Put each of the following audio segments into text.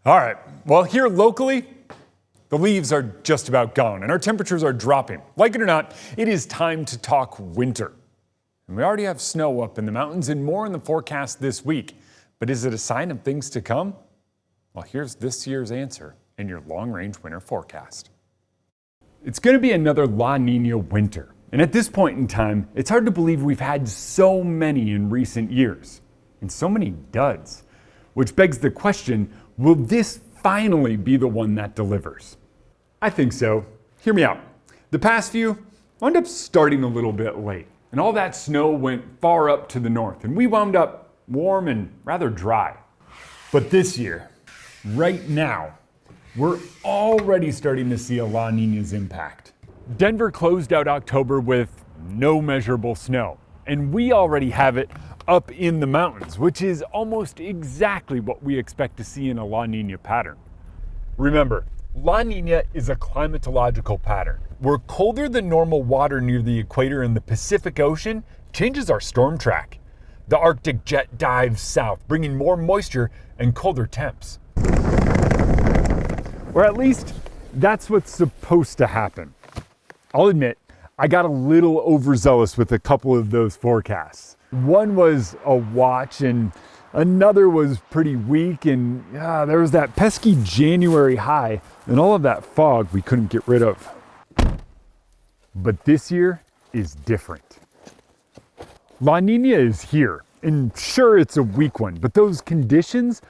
All right, well, here locally, the leaves are just about gone and our temperatures are dropping. Like it or not, it is time to talk winter. And we already have snow up in the mountains and more in the forecast this week. But is it a sign of things to come? Well, here's this year's answer in your long-range winter forecast. It's going to be another La Nina winter. And at this point in time, it's hard to believe we've had so many in recent years. And so many duds. Which begs the question, will this finally be the one that delivers? I think so. Hear me out. The past few wound up starting a little bit late. And all that snow went far up to the north. And we wound up warm and rather dry. But this year, right now, we're already starting to see a La Nina's impact. Denver closed out October with no measurable snow. And we already have it up in the mountains, which is almost exactly what we expect to see in a La Nina pattern. Remember, La Nina is a climatological pattern where colder than normal water near the equator in the Pacific Ocean changes our storm track. The Arctic jet dives south, bringing more moisture and colder temps. Or at least, that's what's supposed to happen. I'll admit, I got a little overzealous with a couple of those forecasts. One was a watch and another was pretty weak, and there was that pesky January high and all of that fog we couldn't get rid of. But this year is different. La Nina is here, and sure, it's a weak one, but those conditions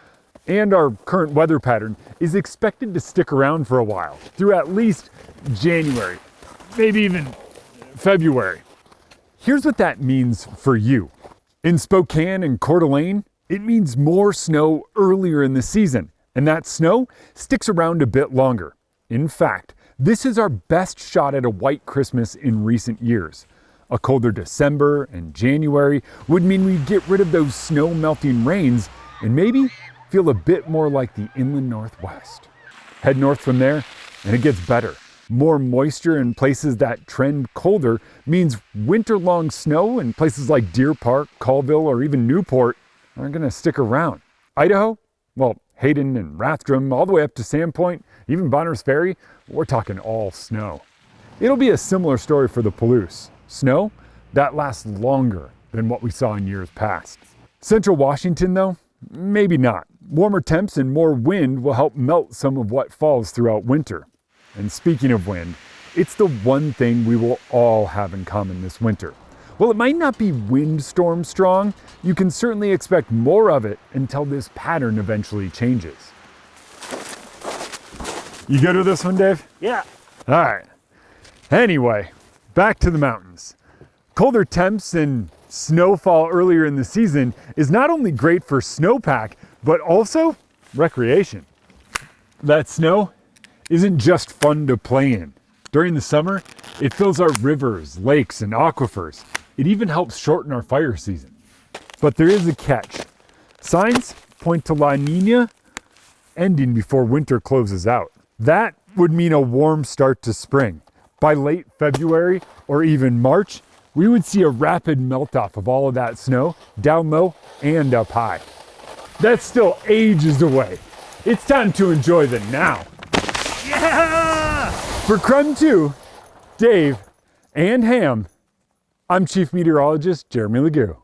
and our current weather pattern is expected to stick around for a while, through at least January, maybe even February. Here's what that means for you. In Spokane and Coeur d'Alene, it means more snow earlier in the season, and that snow sticks around a bit longer. In fact, this is our best shot at a white Christmas in recent years. A colder December and January would mean we get rid of those snow melting rains and maybe feel a bit more like the inland Northwest. Head north from there, and it gets better. More moisture in places that trend colder means winter-long snow in places like Deer Park, Colville, or even Newport aren't going to stick around. Idaho? Well, Hayden and Rathdrum, all the way up to Sandpoint, even Bonners Ferry, we're talking all snow. It'll be a similar story for the Palouse. Snow, that lasts longer than what we saw in years past. Central Washington, though, maybe not. Warmer temps and more wind will help melt some of what falls throughout winter. And speaking of wind, it's the one thing we will all have in common this winter. While it might not be windstorm strong, you can certainly expect more of it until this pattern eventually changes. You good with this one, Dave? Yeah. All right. Anyway, back to the mountains. Colder temps and snowfall earlier in the season is not only great for snowpack, but also recreation. That snow isn't just fun to play in. During the summer, it fills our rivers, lakes, and aquifers. It even helps shorten our fire season. But there is a catch. Signs point to La Nina ending before winter closes out. That would mean a warm start to spring. By late February or even March, we would see a rapid melt-off of all of that snow down low and up high. That's still ages away. It's time to enjoy the now. Yeah! For KREM 2, Dave, and Ham, I'm Chief Meteorologist Jeremy LaGoo's.